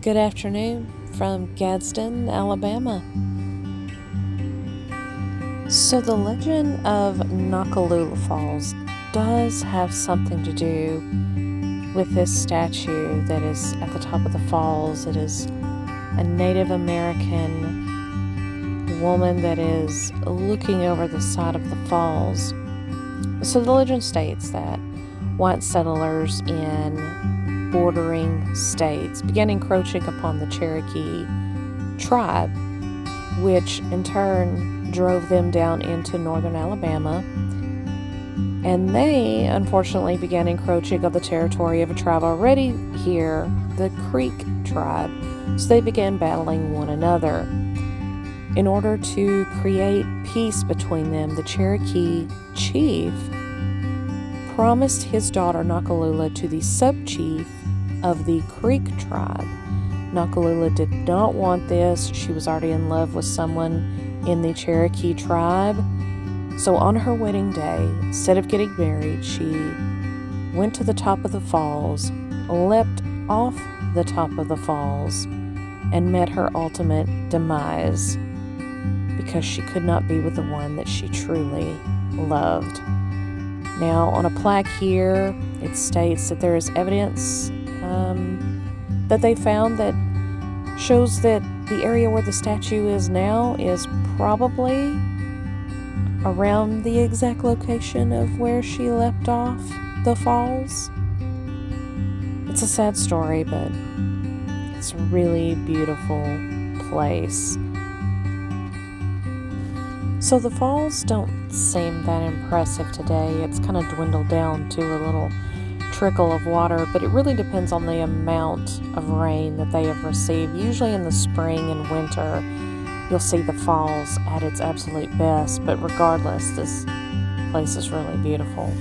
Good afternoon from Gadsden, Alabama. So the legend of Noccalula Falls does have something to do with this statue that is at the top of the falls. It is a Native American woman that is looking over the side of the falls. So the legend states that white settlers in bordering states began encroaching upon the Cherokee tribe, which in turn drove them down into northern Alabama, and they unfortunately began encroaching on the territory of a tribe already here, the Creek tribe. So they began battling one another. In order to create peace between them, the Cherokee chief promised his daughter Noccalula to the sub-chief of the Creek tribe. Noccalula did not want this. She was already in love with someone in the Cherokee tribe. So on her wedding day, instead of getting married, she went to the top of the falls, leapt off the top of the falls, and met her ultimate demise because she could not be with the one that she truly loved. Now, on a plaque here, it states that there is evidence that they found that shows that the area where the statue is now is probably around the exact location of where she leapt off the falls. It's a sad story, but it's a really beautiful place. So the falls don't seem that impressive today. It's kind of dwindled down to a little trickle of water, but it really depends on the amount of rain that they have received. Usually in the spring and winter, you'll see the falls at its absolute best, but regardless, this place is really beautiful.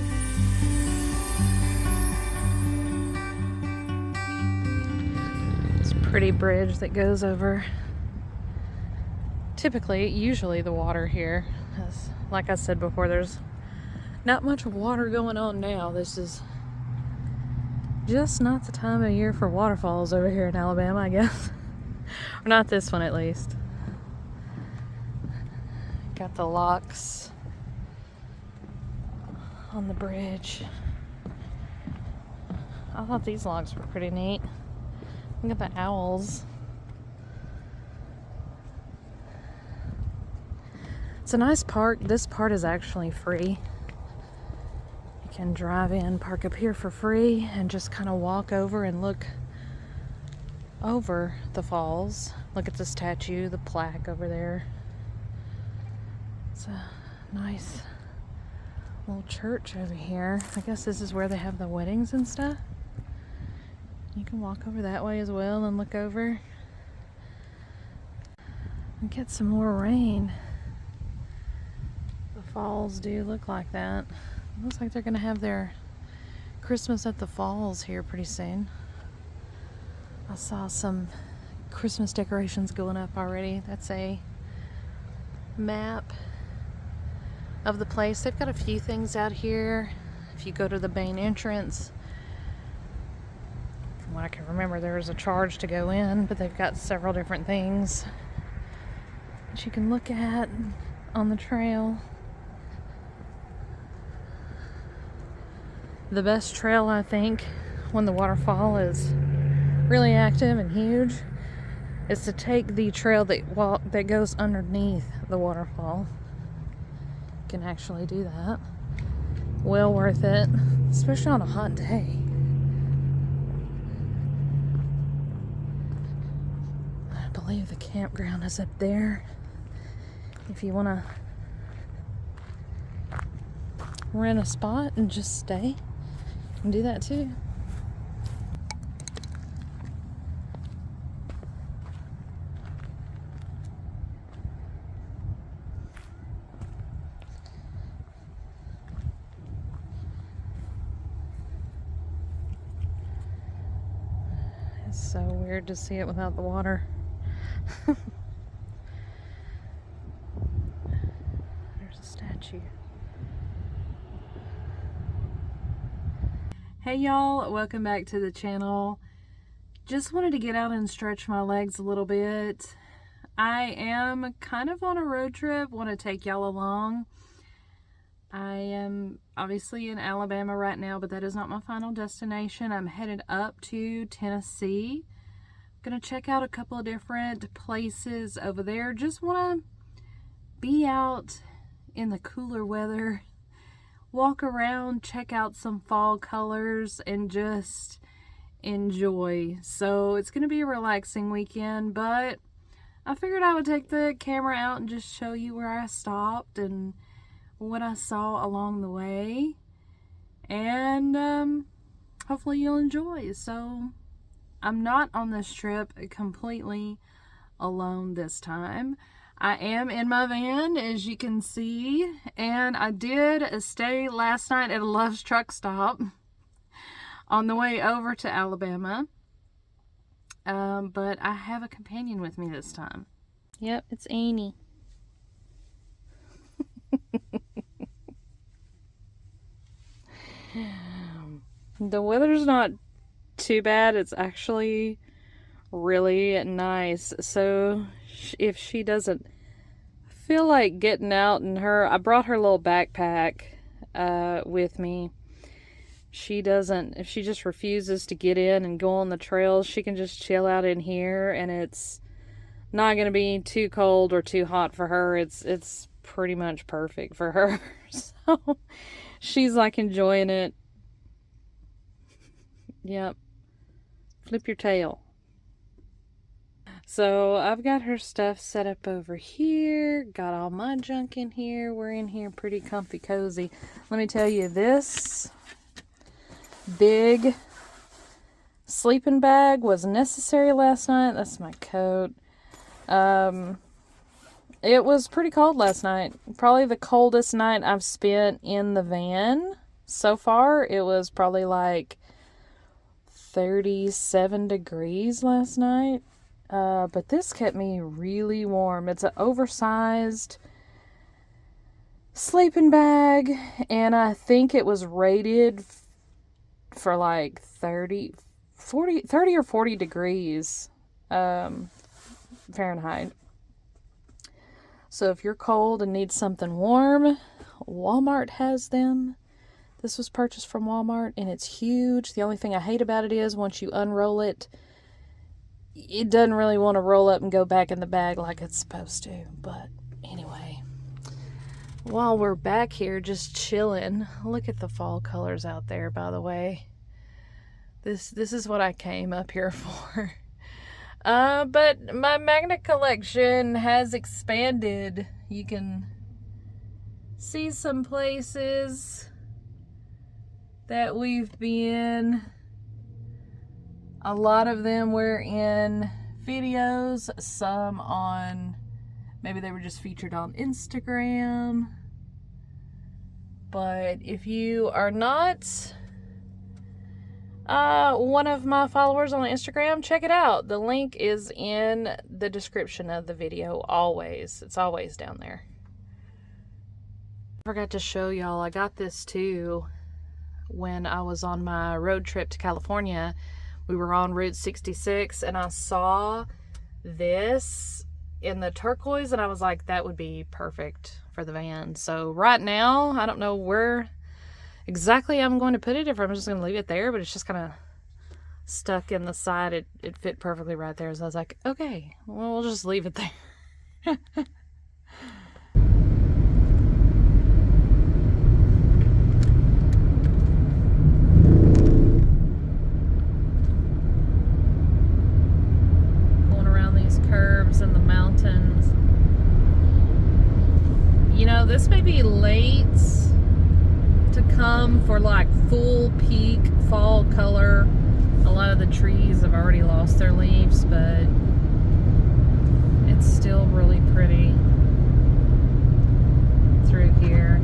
It's a pretty bridge that goes over. Usually the water here, like I said before, there's not much water going on now. This is just not the time of year for waterfalls over here in Alabama, I guess. Or not this one, at least. Got the locks on the bridge. I thought these locks were pretty neat. Look at the owls. It's a nice park. This part is actually free. You can drive in, park up here for free, and just kind of walk over and look over the falls. Look at the statue, the plaque over there. It's a nice little church over here. I guess this is where they have the weddings and stuff. You can walk over that way as well and look over and get some more rain. The falls do look like that. It looks like they're going to have their Christmas at the falls here pretty soon. I saw some Christmas decorations going up already. That's a map of the place. They've got a few things out here. If you go to the main entrance, from what I can remember, there is a charge to go in, but they've got several different things that you can look at on the trail. The best trail, I think, when the waterfall is really active and huge, is to take the trail that goes underneath the waterfall. You can actually do that. Well worth it, especially on a hot day. I believe the campground is up there. If you want to rent a spot and just stay, you can do that too. It's so weird to see it without the water. There's a statue. Hey y'all, welcome back to the channel. Just wanted to get out and stretch my legs a little bit. I am kind of on a road trip, want to take y'all along. I am obviously in Alabama right now, but that is not my final destination. I'm headed up to Tennessee. Gonna check out a couple of different places over there. Just want to be out in the cooler weather, walk around, check out some fall colors, and just enjoy. So it's gonna be a relaxing weekend, but I figured I would take the camera out and just show you where I stopped and what I saw along the way, and hopefully you'll enjoy. So I'm not on this trip completely alone this time. I am in my van, as you can see, and I did stay last night at a Love's truck stop on the way over to Alabama, but I have a companion with me this time. Yep, it's Annie. The weather's not too bad. It's actually really nice. So if she doesn't feel like getting out in her, I brought her little backpack with me. If she just refuses to get in and go on the trails, she can just chill out in here, and it's not going to be too cold or too hot for her. It's pretty much perfect for her. So she's like enjoying it. Yep. Flip your tail. So I've got her stuff set up over here. Got all my junk in here. We're in here pretty comfy cozy. Let me tell you, this big sleeping bag was necessary last night. That's my coat. It was pretty cold last night. Probably the coldest night I've spent in the van so far. It was probably like 37 degrees last night. But this kept me really warm. It's an oversized sleeping bag, and I think it was rated for like 30 or 40 degrees Fahrenheit. So if you're cold and need something warm, Walmart has them. This was purchased from Walmart, and it's huge. The only thing I hate about it is once you unroll it, it doesn't really want to roll up and go back in the bag like it's supposed to. But anyway, while we're back here just chilling, look at the fall colors out there, by the way. This is what I came up here for. But my magnet collection has expanded. You can see some places that we've been. A lot of them were in videos, some on, maybe they were just featured on Instagram. But if you are not one of my followers on Instagram, check it out. The link is in the description of the video always. It's always down there. I forgot to show y'all, I got this too when I was on my road trip to California. We were on Route 66, and I saw this in the turquoise, and I was like, that would be perfect for the van. So right now, I don't know where exactly I'm going to put it, if I'm just going to leave it there, but it's just kind of stuck in the side. It fit perfectly right there. So I was like, okay, well, we'll just leave it there. Curves in the mountains. You know, this may be late to come for like full peak fall color. A lot of the trees have already lost their leaves, but it's still really pretty through here.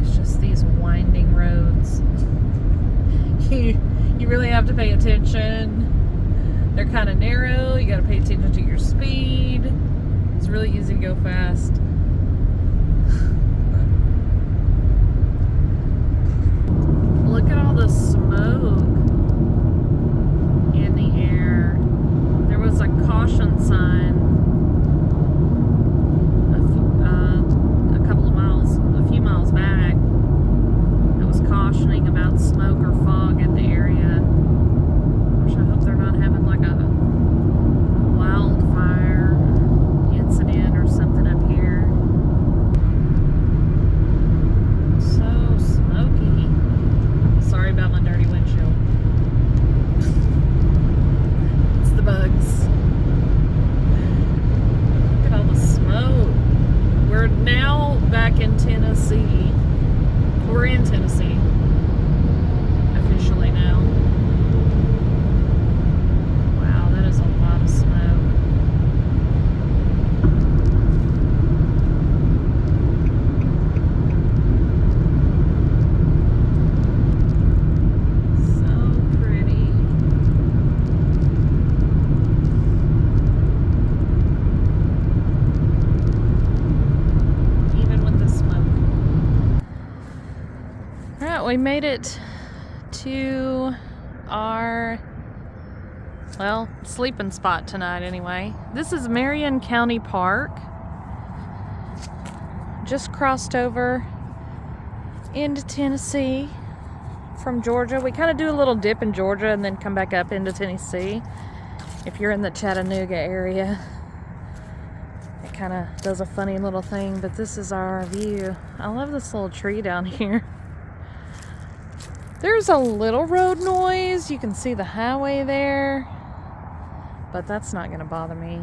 It's just these winding roads. You really have to pay attention. They're kind of narrow. You got to pay attention to your speed. It's really easy to go fast. Look at all the smoke. we made it to our, well, sleeping spot tonight anyway. This is Marion County Park. Just crossed over into Tennessee from Georgia. We kind of do a little dip in Georgia and then come back up into Tennessee. If you're in the Chattanooga area, it kind of does a funny little thing, but this is our view. I love this little tree down here. There's a little road noise. You can see the highway there, but that's not going to bother me.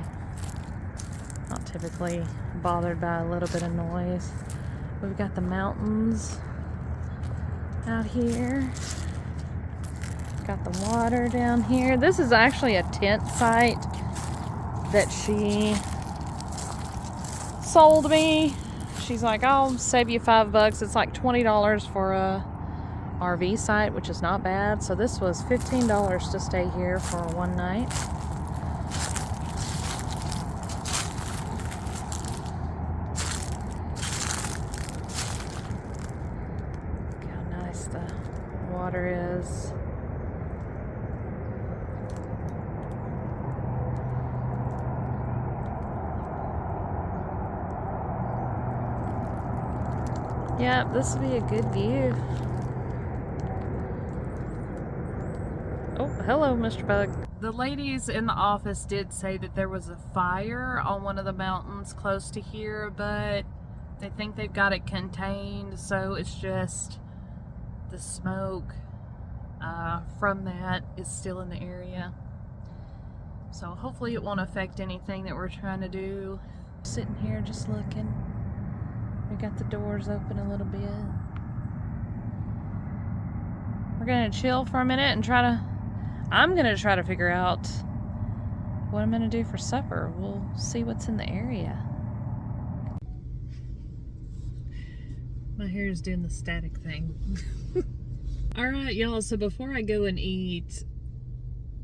Not typically bothered by a little bit of noise. We've got the mountains out here. Got the water down here. This is actually a tent site that she sold me. She's like, I'll save you $5. It's like $20 for a RV site, which is not bad. So this was $15 to stay here for one night. Look how nice the water is. Yeah, this would be a good view. Oh, hello, Mr. Bug. The ladies in the office did say that there was a fire on one of the mountains close to here, but they think they've got it contained, so it's just the smoke from that is still in the area. So hopefully it won't affect anything that we're trying to do. Sitting here just looking. We got the doors open a little bit. We're gonna chill for a minute and I'm gonna try to figure out what I'm gonna do for supper. We'll see what's in the area. My hair is doing the static thing. Alright, y'all, so before I go and eat,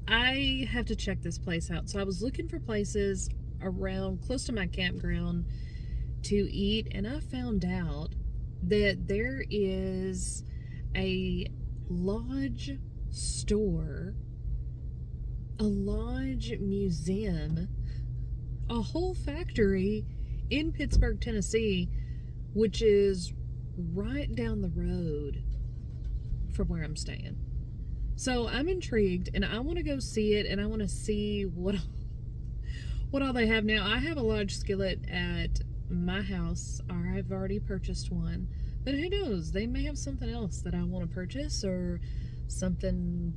I have to check this place out. So I was looking for places around close to my campground to eat, and I found out that there is a lodge store, a lodge museum, a whole factory in Pittsburg, Tennessee, which is right down the road from where I'm staying. So I'm intrigued and I want to go see it, and I want to see what all they have. Now, I have a lodge skillet at my house, or I've already purchased one, but who knows, they may have something else that I want to purchase, or something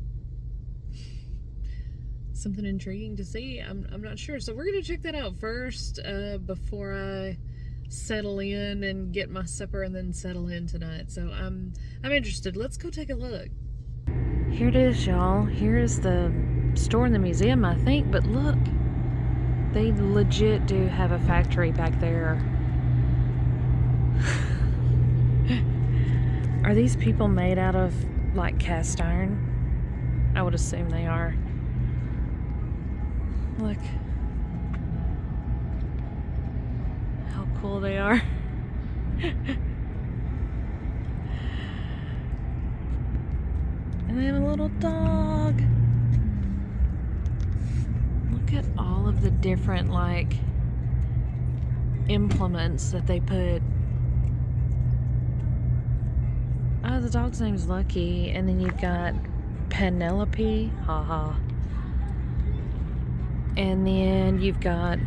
intriguing to see. I'm not sure, so we're gonna check that out first before I settle in and get my supper and then settle in tonight. So I'm interested. Let's go take a look. Here it is, y'all. Here is the store in the museum, I think, but look, they legit do have a factory back there. Are these people made out of, like, cast iron? I would assume they are. Look how cool they are. And they have a little dog. Look at all of the different, like, implements that they put. Oh, the dog's name's Lucky, and then you've got Penelope, haha. And then you've got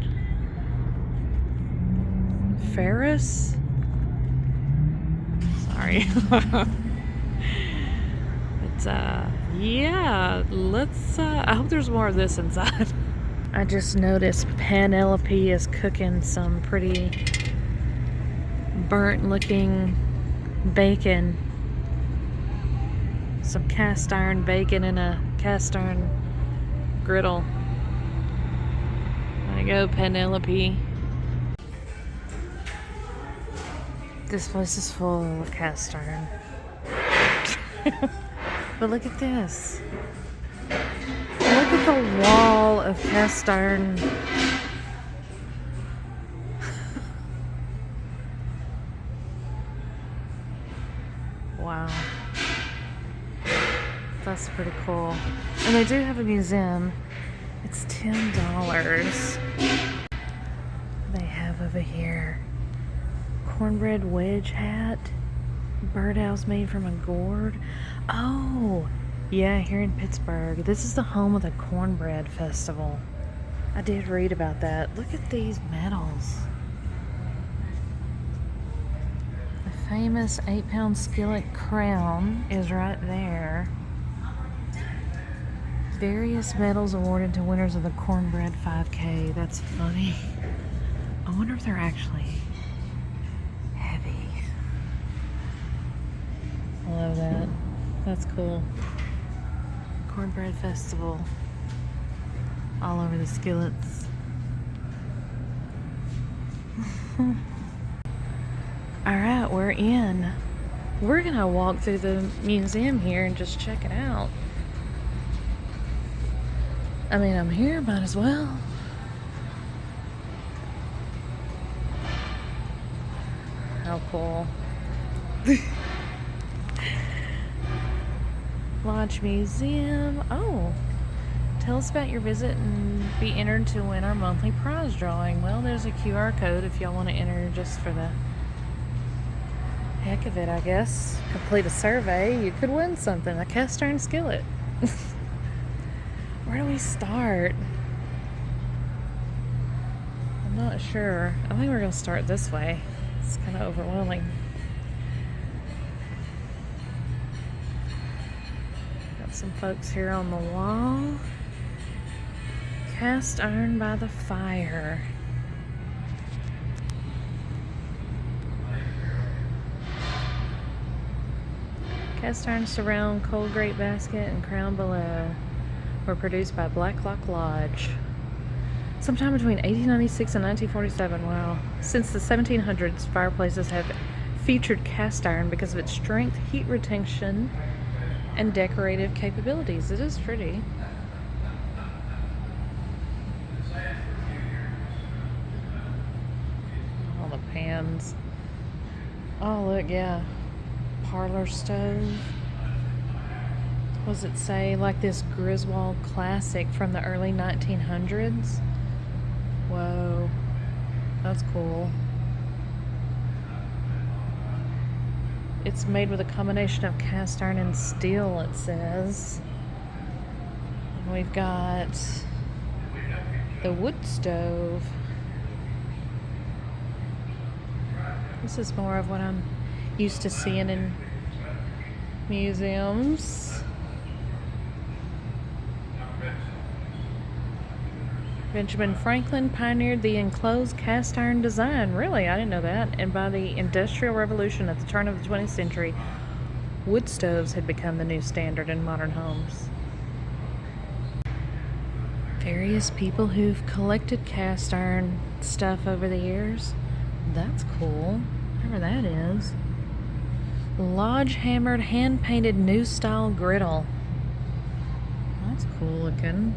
Ferris. Sorry. But yeah, let's I hope there's more of this inside. I just noticed Penelope is cooking some pretty burnt looking bacon. Some cast iron bacon in a cast iron griddle. There you go, Penelope. This place is full of cast iron. But look at this. Look at the wall of cast iron. Wow. pretty cool. And they do have a museum. It's $10. They have over here cornbread wedge hat, birdhouse made from a gourd. Oh, yeah, here in Pittsburgh. This is the home of the cornbread festival. I did read about that. Look at these medals. The famous 8-pound skillet crown is right there. Various medals awarded to winners of the cornbread 5K. That's funny. I wonder if they're actually heavy. I love that. That's cool. Cornbread festival. All over the skillets. Alright, we're in. We're gonna walk through the museum here and just check it out. I mean, I'm here, might as well. How cool. Lodge Museum. Oh. Tell us about your visit and be entered to win our monthly prize drawing. Well, there's a QR code if y'all want to enter just for the heck of it, I guess. Complete a survey. You could win something. A cast iron skillet. Where do we start? I'm not sure. I think we're going to start this way. It's kind of overwhelming. Got some folks here on the wall. Cast iron by the fire. Cast iron surround, cold grate basket, and crown below were produced by Blacklock Lodge. Sometime between 1896 and 1947. Wow. Since the 1700s, fireplaces have featured cast iron because of its strength, heat retention, and decorative capabilities. It is pretty. All the pans. Oh, look, yeah. Parlor stove. What does it say? Like this Griswold classic from the early 1900s. Whoa, that's cool. It's made with a combination of cast iron and steel, it says. And we've got the wood stove. This is more of what I'm used to seeing in museums. Benjamin Franklin pioneered the enclosed cast iron design. Really? I didn't know that. And by the Industrial Revolution at the turn of the 20th century, wood stoves had become the new standard in modern homes. Various people who've collected cast iron stuff over the years. That's cool. Whatever that is. Lodge hammered, hand-painted new style griddle. That's cool looking.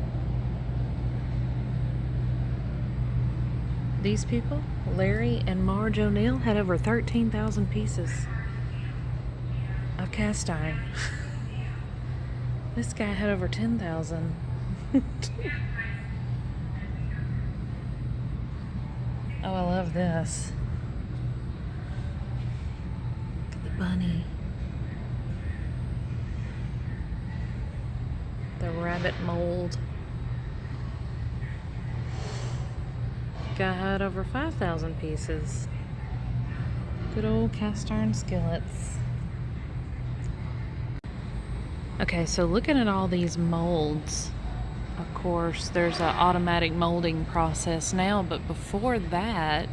These people, Larry and Marge O'Neill, had over 13,000 pieces of cast iron. This guy had over 10,000. Oh, I love this. Look at the bunny. The rabbit mold. Guy had over 5,000 pieces. Good old cast iron skillets. Okay, so looking at all these molds, of course, there's an automatic molding process now, but before that,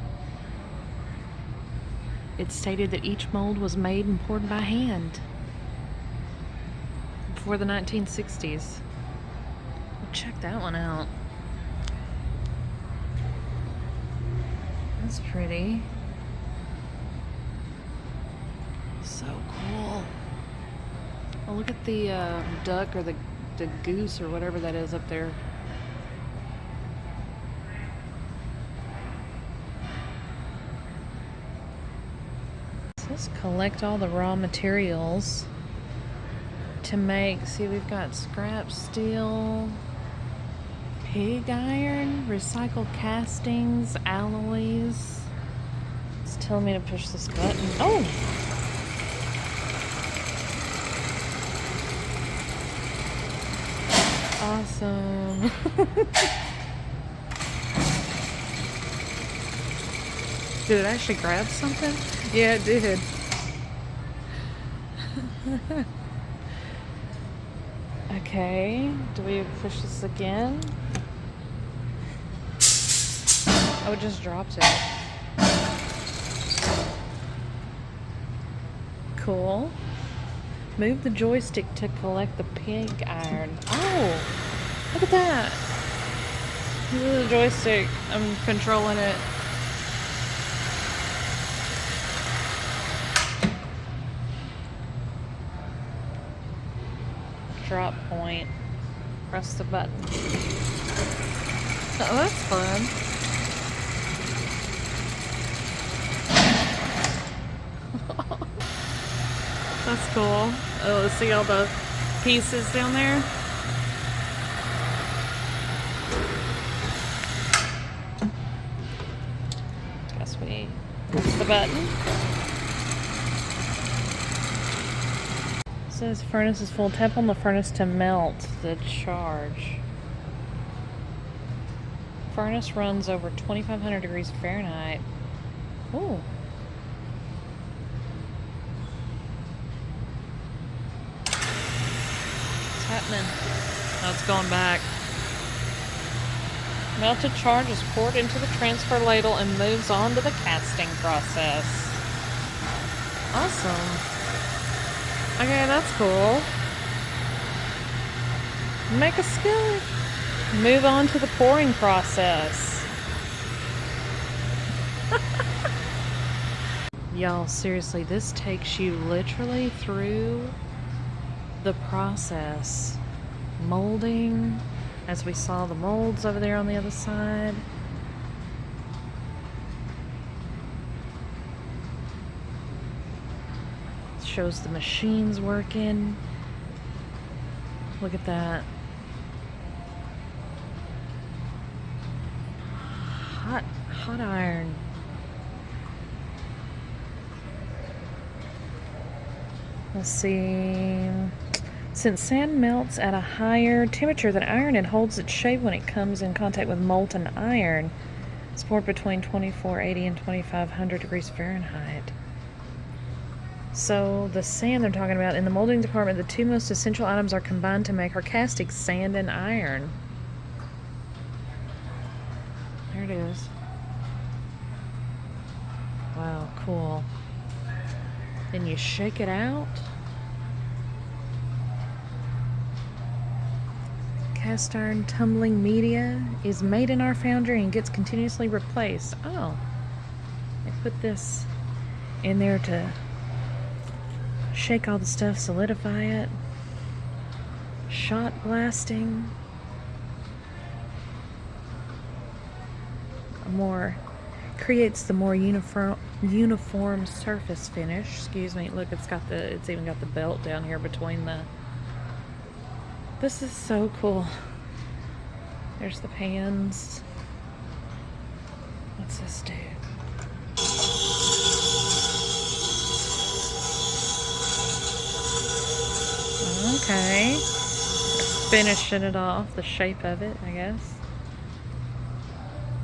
it stated that each mold was made and poured by hand. Before the 1960s. Well, check that one out. That's pretty. So cool. Oh, look at the duck or the goose or whatever that is up there. So let's collect all the raw materials to make, see, we've got scrap steel, pig iron, recycled castings, alloys. It's telling me to push this button. Oh! Awesome. Did it actually grab something? Yeah, it did. Okay, do we push this again? Oh, it just dropped it. Cool. Move the joystick to collect the pig iron. Oh, look at that. This is the joystick. I'm controlling it. Drop point. Press the button. Oh, that's fun. That's cool. Oh, see all the pieces down there? Guess we press the button. It says furnace is full. Tap on the furnace to melt the charge. Furnace runs over 2,500 degrees Fahrenheit. Ooh. Happening. Now it's going back. Melted charge is poured into the transfer ladle and moves on to the casting process. Awesome. Okay, that's cool. Make a skillet. Move on to the pouring process. Y'all, seriously, this takes you literally through the process. Molding, as we saw the molds over there on the other side. It shows the machines working. Look at that. Hot iron. Let's see. Since sand melts at a higher temperature than iron, it holds its shape when it comes in contact with molten iron. It's poured between 2480 and 2500 degrees Fahrenheit. So the sand they're talking about, in the molding department, the two most essential items are combined to make our casting: sand and iron. There it is. Wow, cool. Then you shake it out. Cast iron tumbling media is made in our foundry and gets continuously replaced. Oh, I put this in there to shake all the stuff, solidify it. Shot blasting. Creates the more uniform surface finish. Excuse me. Look, it's even got the belt down here between the. This is so cool. There's the pans. What's this do? Okay. Finishing it off, the shape of it, I guess.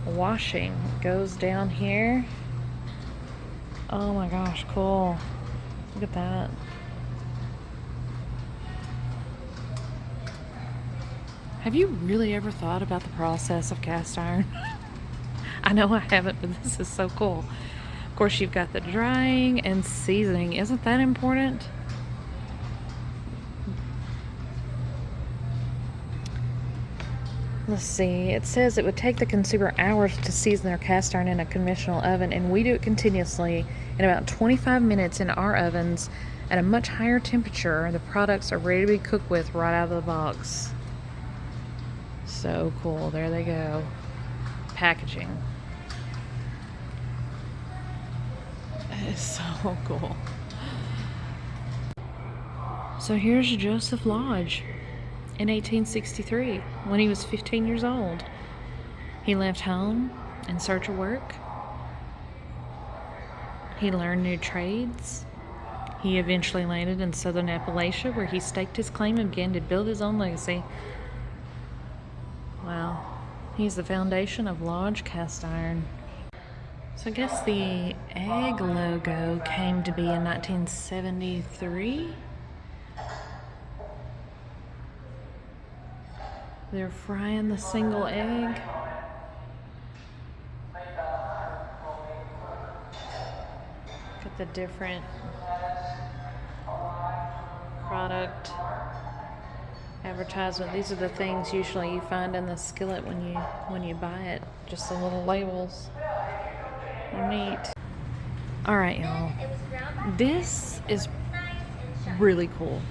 Washing goes down here. Oh my gosh, cool. Look at that. Have you really ever thought about the process of cast iron? I know I haven't, but this is so cool. Of course, you've got the drying and seasoning. Isn't that important? Let's see. It says it would take the consumer hours to season their cast iron in a conventional oven, and we do it continuously in about 25 minutes in our ovens at a much higher temperature. The products are ready to be cooked with right out of the box. So cool. There they go. Packaging. That is so cool. So here's Joseph Lodge in 1863 when he was 15 years old. He left home in search of work. He learned new trades. He eventually landed in southern Appalachia where he staked his claim and began to build his own legacy. Wow. He's the foundation of Lodge Cast Iron. So I guess the egg logo came to be in 1973. They're frying the single egg. Got the different product advertisement. These are the things usually you find in the skillet when you buy it. Just the little labels. Neat. All right, y'all. This is really cool.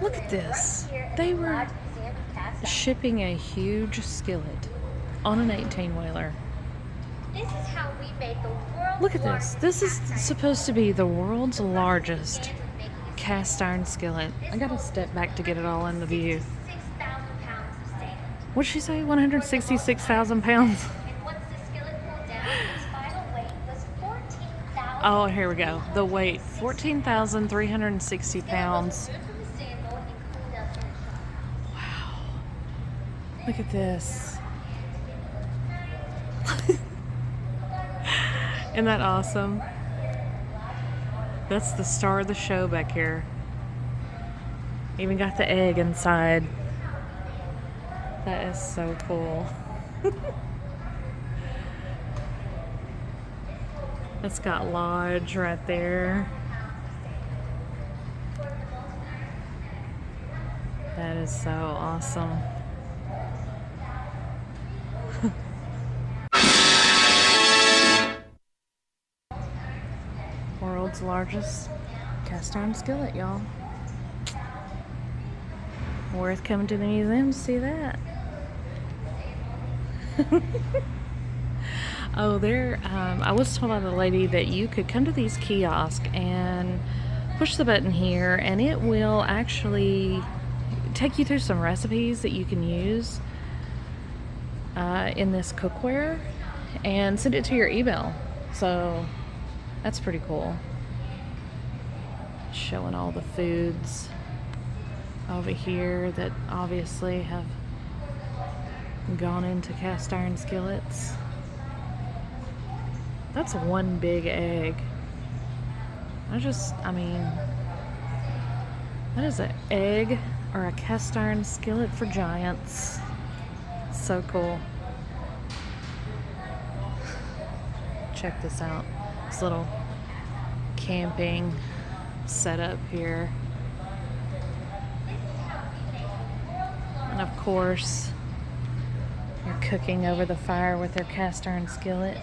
Look at this. They were shipping a huge skillet on an 18-wheeler. This is how we made the world's Look at this. This is supposed to be the world's largest cast iron skillet. I gotta step back to get it all into view. 6,000 pounds of sand. What'd she say? 166,000 pounds? And once the skillet cooled down, its final weight was 14,000. Oh, here we go. The weight, 14,360 pounds. Wow. Look at this. Isn't that awesome? That's the star of the show back here. Even got the egg inside. That is so cool. It's got Lodge right there. That is so awesome. World's largest cast iron skillet, y'all. Worth coming to the museum to see that. Oh, I was told by the lady that you could come to these kiosks and push the button here and it will actually take you through some recipes that you can use in this cookware and send it to your email. So that's pretty cool. Showing all the foods over here that obviously have gone into cast iron skillets. That's one big egg. I mean, that is an egg or a cast iron skillet for giants. So cool. Check this out. This little camping setup here. And of course, you're cooking over the fire with their cast iron skillet.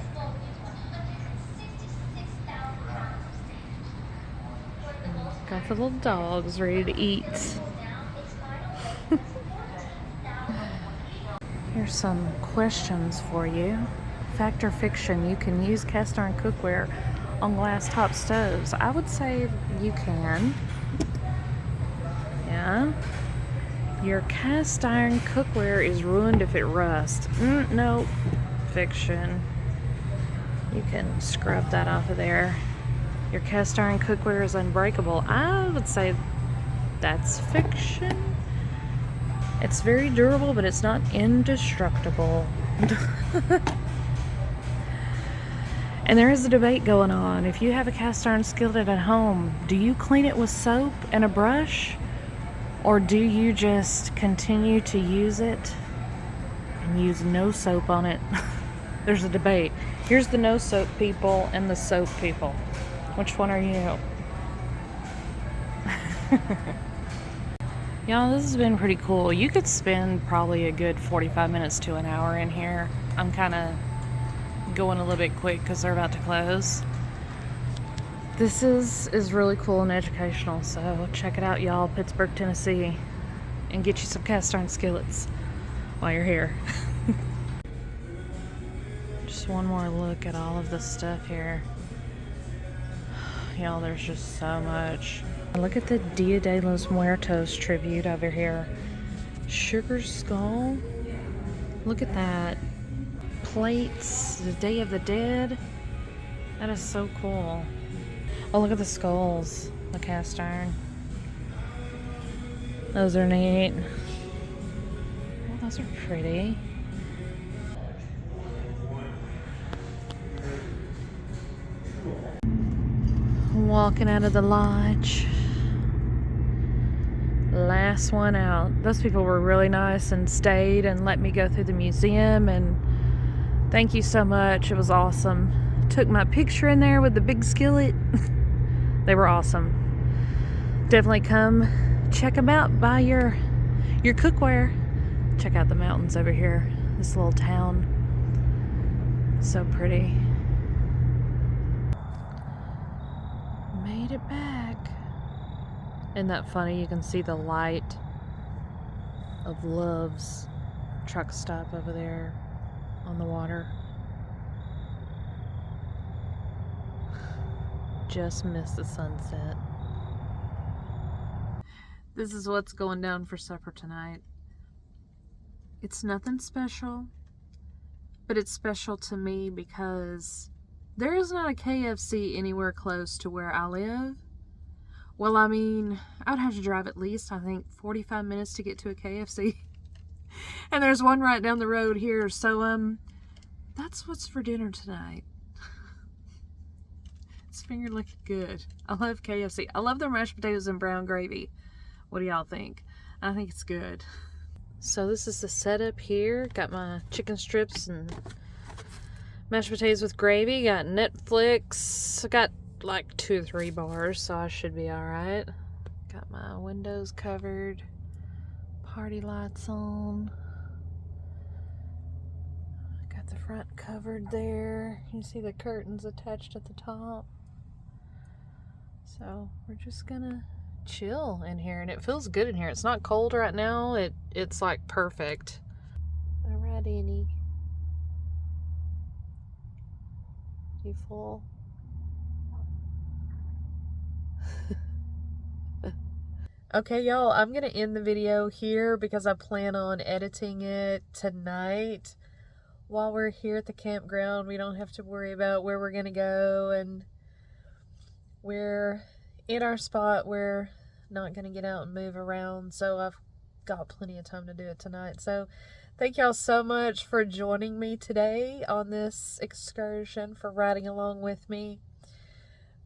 Got the little dogs ready to eat. Here's some questions for you. Fact or fiction, you can use cast iron cookware on glass top stoves? I would say you can. Yeah. Your cast iron cookware is ruined if it rusts. No. Fiction. You can scrub that off of there. Your cast iron cookware is unbreakable. I would say that's fiction. It's very durable, but it's not indestructible. And there is a debate going on. If you have a cast iron skillet at home, do you clean it with soap and a brush? Or do you just continue to use it and use no soap on it? There's a debate. Here's the no soap people and the soap people. Which one are you? Y'all, this has been pretty cool. You could spend probably a good 45 minutes to an hour in here. I'm kind of going a little bit quick because they're about to close. This is really cool and educational, so check it out, y'all. Pittsburg, Tennessee, and get you some cast iron skillets while you're here. Just one more look at all of this stuff here. Y'all, there's just so much. Look at the Dia de los Muertos tribute over here. Sugar skull. Look at that. Plates. The Day of the Dead. That is so cool. Oh, look at the skulls. The cast iron. Those are neat. Oh, those are pretty. Walking out of the lodge. Last one out. Those people were really nice and stayed and let me go through the museum, and thank you so much. It was awesome. Took my picture in there with the big skillet. They were awesome. Definitely come check them out. Buy your cookware. Check out the mountains over here. This little town. So pretty. Made it back. Isn't that funny? You can see the light of Love's truck stop over there on the water. Just missed the sunset. This is what's going down for supper tonight. It's nothing special, but it's special to me because there is not a KFC anywhere close to where I live. Well, I mean, I'd have to drive at least, I think, 45 minutes to get to a KFC. And there's one right down the road here, so, that's what's for dinner tonight. This finger looking good. I love KFC. I love their mashed potatoes and brown gravy. What do y'all think? I think it's good. So this is the setup here. Got my chicken strips and mashed potatoes with gravy. Got Netflix. I got like 2 or 3 bars, so I should be alright. Got my windows covered. Party lights on. Got the front covered there. You see the curtains attached at the top. So we're just gonna chill in here, and it feels good in here. It's not cold right now. It's like perfect. Alright, Annie. You full? Okay, y'all, I'm gonna end the video here because I plan on editing it tonight. While we're here at the campground, we don't have to worry about where we're gonna go, and we're in our spot. We're not gonna get out and move around, so I've got plenty of time to do it tonight. So thank y'all so much for joining me today on this excursion, for riding along with me,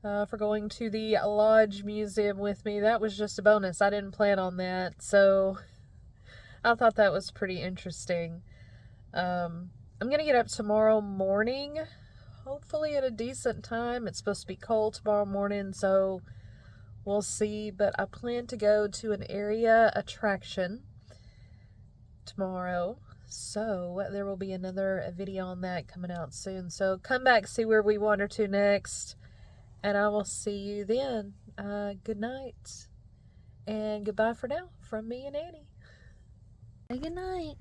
for going to the Lodge Museum with me. That was just a bonus. I didn't plan on that, so I thought that was pretty interesting. I'm gonna get up tomorrow morning, hopefully at a decent time. It's supposed to be cold tomorrow morning, so we'll see. But I plan to go to an area attraction tomorrow, so there will be another video on that coming out soon. So come back, see where we wander to next, and I will see you then. Good night and goodbye for now from me and Annie. Say good night.